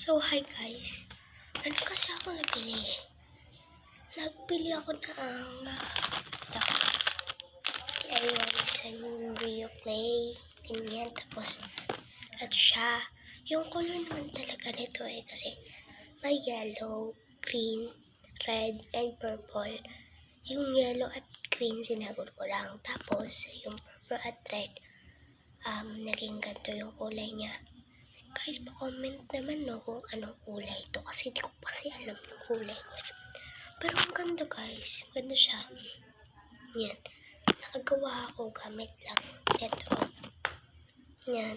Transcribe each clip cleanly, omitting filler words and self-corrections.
So, hi guys. Ano kasi ako nabili? Nagbili ako ng DIY sa Rio Clay. Ganyan. Tapos, at siya. Yung color naman talaga nito kasi may yellow, green, red, and purple. Yung yellow at green sinagol ko lang. Tapos, yung purple at red, naging ganito yung kulay niya. Guys, pa-comment naman kung anong kulay ito kasi di ko kasi alam yung kulay ko. Pero ang ganda guys, ganda siya. Yan. Nakagawa ako gamit lang. Ito. Yan.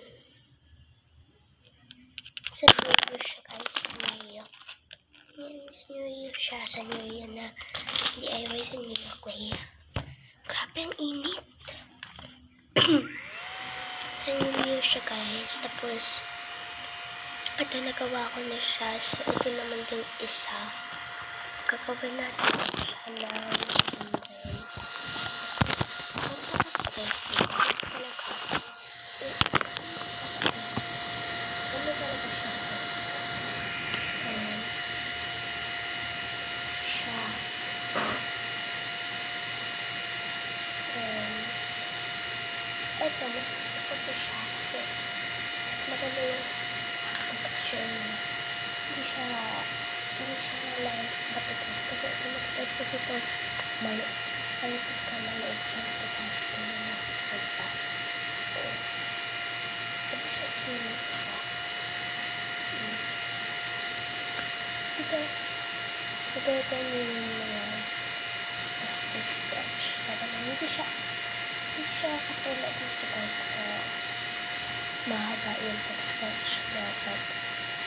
Sa New Year siya guys. New Year. Yan. Sa New Year siya. Sa New Year na DIY sa New Year Clay. Grabe ang init. Sa New Year siya guys. Tapos, ito nagawa ko na siya. So, ito naman din isa. Gagawin natin siya ng umbrella. Kasi, guys, talaga. Ano talaga siya? Ayan. Siya. Ito, mas gusto ko ito siya kasi mas maganda yung texture niya. Hindi siya like matigas kasi ito matigas kasi ito maliit. Palipid ka maliit siya matigas ko na diba? Tapos ito yung isa. Ito yung mga basta stretch. Talaga hindi siya katulad dito guys na mahaba yung pag-stretch. Dapat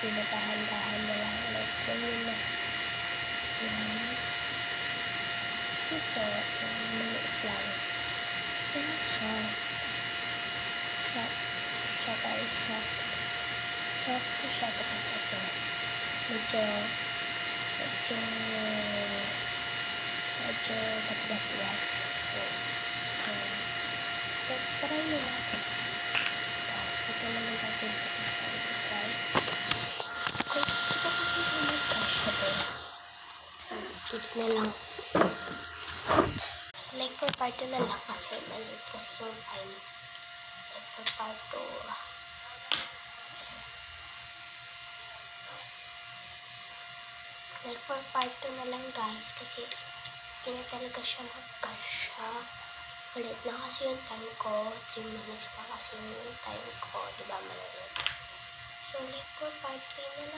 pinatahan-tahan mo lang like ganyan na. Dito, maliit lang. Pero soft siya guys, soft siya tapos ito medyo matigas-tigas. So try mo natin. Ito naman natin sa isa. Ito try. Ito kasi naman kasha din. So, ito na lang. Like for part 2 na lang kasi maliit kasi yung time. Like for part 2. Like for part 2 na lang guys kasi hindi na talaga siya magkasya. Ulit lang kasi yung time ko. 3 minutes na kasi yung time ko. Diba maliit? So like for part 3 na lang.